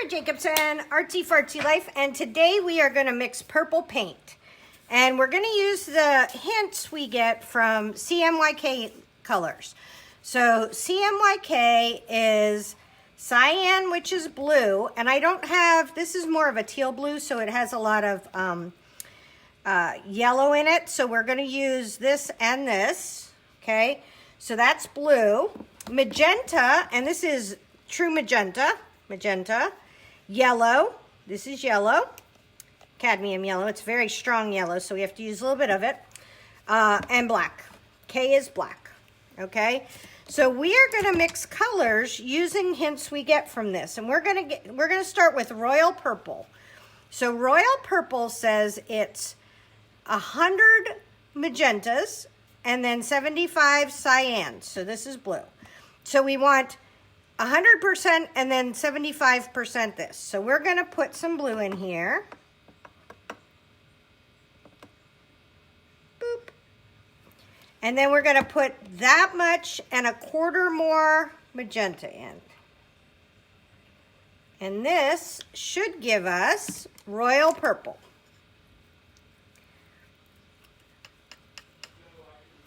Sarah Jacobson, Artsy Fartsy Life, and today we are going to mix purple paint. And we're going to use the hints we get from CMYK colors. So CMYK is cyan, which is blue, and I don't have, this is more of a teal blue, so it has a lot of yellow in it. So we're going to use this and this, okay? So that's blue. Magenta, and this is true magenta, yellow, this is yellow, cadmium yellow, it's very strong yellow, so we have to use a little bit of it, and black. K is black, okay? So we are going to mix colors using hints we get from this, and we're going to start with royal purple. So royal purple says it's 100 magentas and then 75 cyans. So this is blue. So we want 100% and then 75% this. So we're going to put some blue in here. Boop. And then we're going to put that much and a quarter more magenta in. And this should give us royal purple.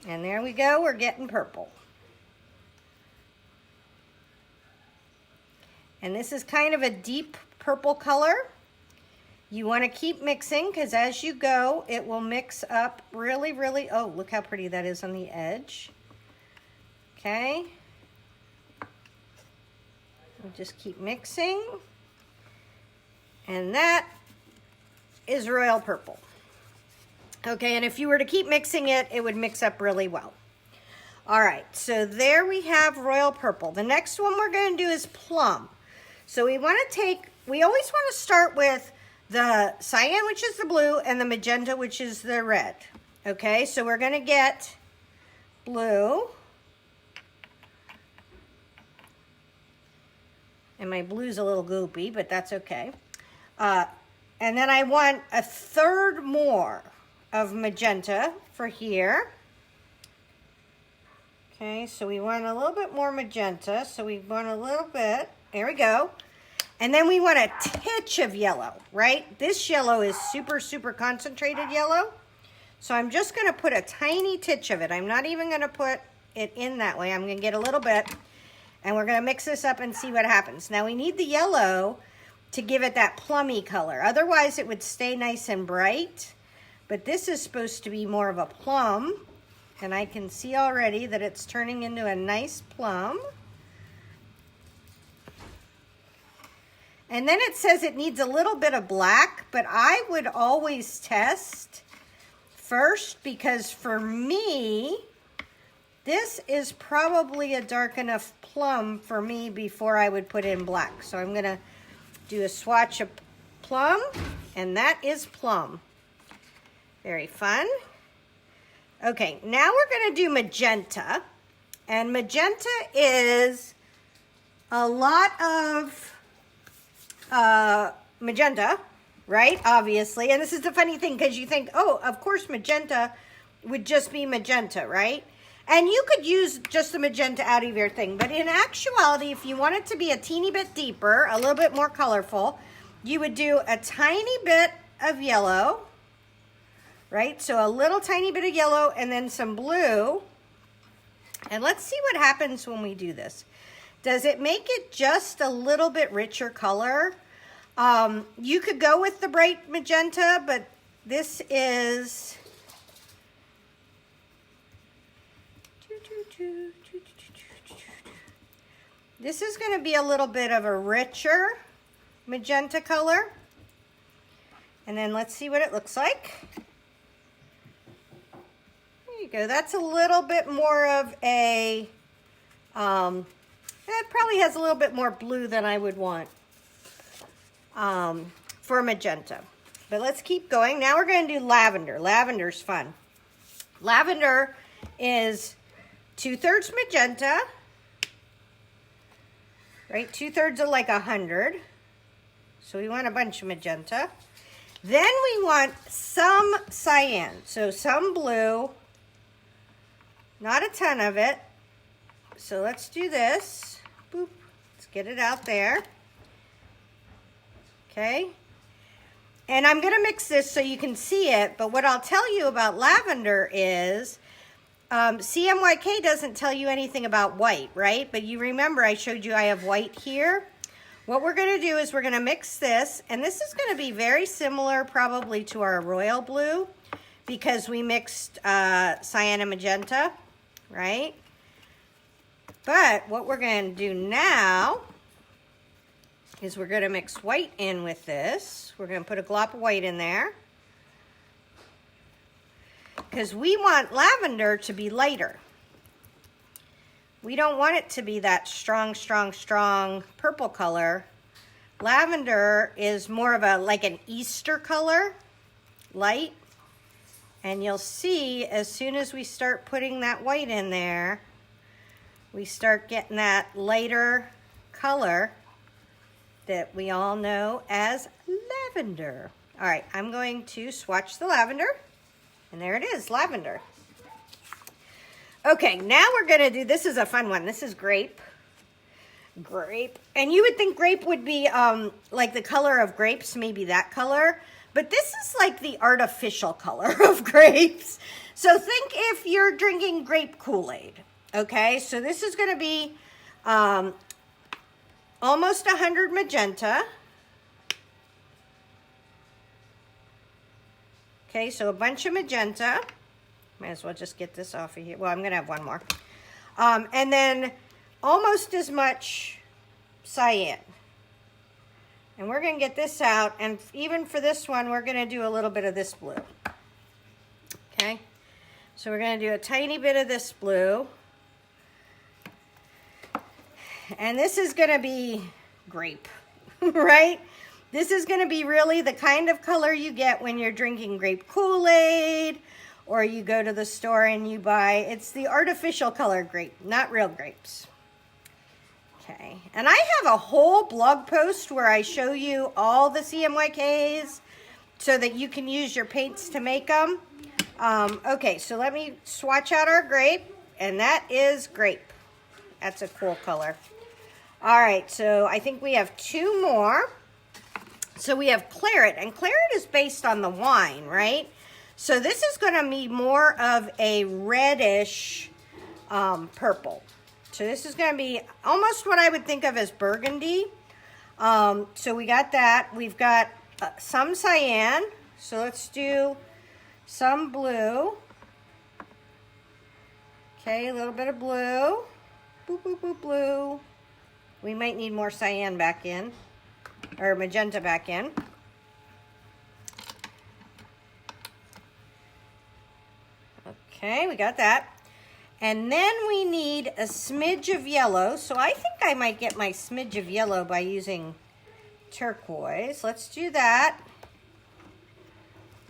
And there we go, we're getting purple. And this is kind of a deep purple color. You want to keep mixing because as you go, it will mix up really, really, oh, look how pretty that is on the edge. Okay. We'll just keep mixing. And that is royal purple. Okay, and if you were to keep mixing it, it would mix up really well. All right, so there we have royal purple. The next one we're going to do is plum. So we want to take, we always want to start with the cyan, which is the blue, and the magenta, which is the red. Okay, so we're going to get blue. And my blue's a little goopy, but that's okay. And then I want a third more of magenta for here. Okay, so we want a little bit more magenta. So we want a little bit. There we go. And then we want a titch of yellow, right? This yellow is super, super concentrated yellow. So I'm just going to put a tiny titch of it. I'm not even going to put it in that way. I'm going to get a little bit. And we're going to mix this up and see what happens. Now we need the yellow to give it that plummy color. Otherwise it would stay nice and bright. But this is supposed to be more of a plum. And I can see already that it's turning into a nice plum. And then it says it needs a little bit of black, but I would always test first because for me, this is probably a dark enough plum for me before I would put in black. So I'm gonna do a swatch of plum, and that is plum. Very fun. Okay, now we're gonna do magenta. And magenta is a lot of magenta, right? Obviously. And this is the funny thing because you think, oh, of course magenta would just be magenta, right? And you could use just the magenta out of your thing. But in actuality, if you want it to be a teeny bit deeper, a little bit more colorful, you would do a tiny bit of yellow, right? So a little tiny bit of yellow and then some blue. And let's see what happens when we do this. Does it make it just a little bit richer color? You could go with the bright magenta, but this is going to be a little bit of a richer magenta color. And then let's see what it looks like. There you go. That's a little bit more of a it probably has a little bit more blue than I would want for magenta. But let's keep going. Now we're going to do lavender. Lavender's fun. Lavender is 2/3 magenta, right? 2/3 of like 100. So we want a bunch of magenta. Then we want some cyan. So some blue, not a ton of it. So let's do this. Boop. Let's get it out there. Okay. And I'm going to mix this so you can see it, but what I'll tell you about lavender is CMYK doesn't tell you anything about white, right? But you remember I showed you I have white here. What we're going to do is we're going to mix this, and this is going to be very similar probably to our royal blue because we mixed cyan and magenta, right? But what we're going to do now is we're going to mix white in with this. We're going to put a glop of white in there because we want lavender to be lighter. We don't want it to be that strong, strong, strong purple color. Lavender is more of a like an Easter color, light. And you'll see as soon as we start putting that white in there, we start getting that lighter color that we all know as lavender. All right, I'm going to swatch the lavender, and there it is, lavender. Okay, now we're gonna do, this is a fun one. This is grape. Grape. And you would think grape would be like the color of grapes, maybe that color, but this is like the artificial color of grapes. So think if you're drinking grape Kool-Aid, okay? So this is gonna be almost 100 magenta. Okay, so a bunch of magenta. Might as well just get this off of here. Well, I'm going to have one more. And then almost as much cyan. And we're going to get this out. And even for this one, we're going to do a little bit of this blue. Okay, so we're going to do a tiny bit of this blue. And this is going to be grape, right? This is going to be really the kind of color you get when you're drinking grape Kool-Aid, or you go to the store and you buy, it's the artificial color grape, not real grapes. Okay, and I have a whole blog post where I show you all the CMYKs so that you can use your paints to make them. Okay, so let me swatch out our grape, and that is grape. That's a cool color. All right, so I think we have two more. So we have Claret, and Claret is based on the wine, right? So this is going to be more of a reddish purple. So this is going to be almost what I would think of as Burgundy. So we got that. We've got some cyan. So let's do some blue. Okay, a little bit of blue. Boop, boop, boop, blue. We might need more cyan back in, or magenta back in. Okay, we got that. And then we need a smidge of yellow. So I think I might get my smidge of yellow by using turquoise. Let's do that.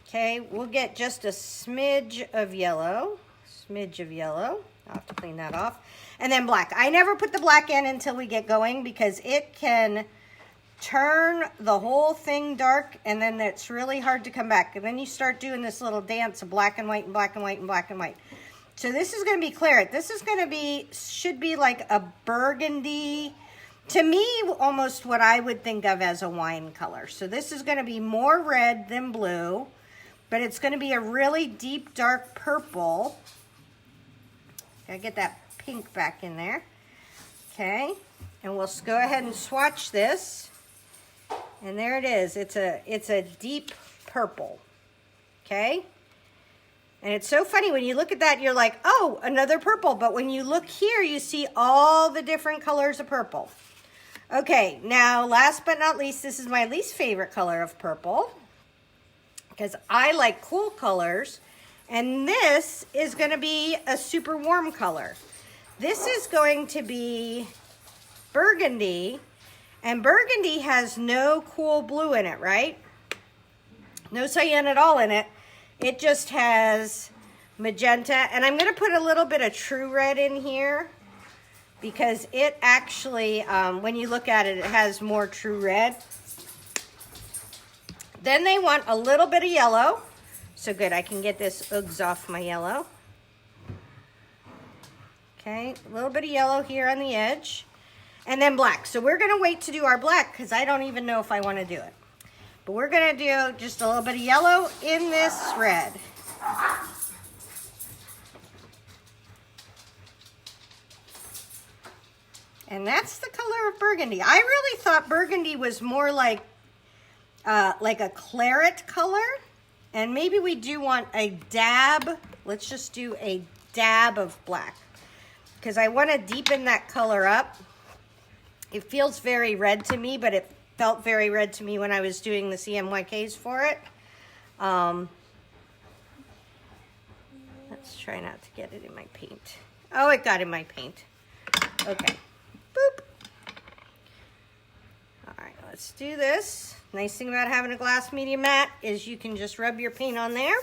Okay, we'll get just a smidge of yellow. Smidge of yellow. I'll have to clean that off. And then black. I never put the black in until we get going because it can turn the whole thing dark, and then it's really hard to come back. And then you start doing this little dance of black and white and black and white and black and white. So this is going to be Claret. This is going to be, should be like a burgundy, to me, almost what I would think of as a wine color. So this is going to be more red than blue, but it's going to be a really deep, dark purple. Gotta get that pink back in there. Okay, and we'll go ahead and swatch this. And there it is. It's a deep purple. Okay? And it's so funny when you look at that, you're like, oh, another purple. But when you look here, you see all the different colors of purple. Okay, now last but not least, this is my least favorite color of purple because I like cool colors. And this is going to be a super warm color. This is going to be Burgundy. And Burgundy has no cool blue in it, right? No cyan at all in it. It just has magenta. And I'm going to put a little bit of true red in here because it actually, when you look at it, it has more true red. Then they want a little bit of yellow. So good, I can get this Uggs off my yellow. Okay, a little bit of yellow here on the edge. And then black. So we're going to wait to do our black because I don't even know if I want to do it. But we're gonna do just a little bit of yellow in this red. And that's the color of burgundy. I really thought burgundy was more like a claret color. And maybe we do want a dab. Let's just do a dab of black, because I want to deepen that color up. It feels very red to me, but it felt very red to me when I was doing the CMYKs for it. Let's try not to get it in my paint. Oh, it got in my paint. Okay. Boop. All right, let's do this. Nice thing about having a glass media mat is you can just rub your paint on there.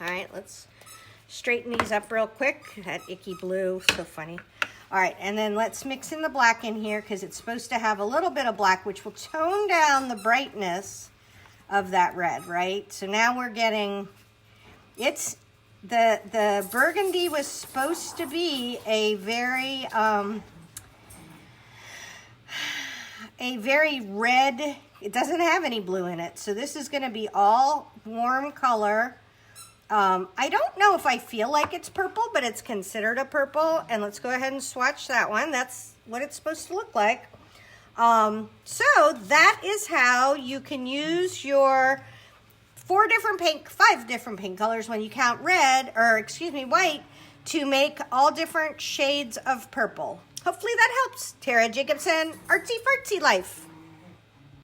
All right, let's straighten these up real quick. That icky blue, so funny. All right, and then let's mix in the black in here, because it's supposed to have a little bit of black, which will tone down the brightness of that red, right? So now we're getting, it's, the burgundy was supposed to be a very red, it doesn't have any blue in it. So this is gonna be all warm color. I don't know if I feel like it's purple, but it's considered a purple. And let's go ahead and swatch that one. That's what it's supposed to look like. So that is how you can use your 5 different paint colors when you count red, or excuse me, white, to make all different shades of purple. Hopefully that helps. Tara Jacobson, Artsy Fartsy Life.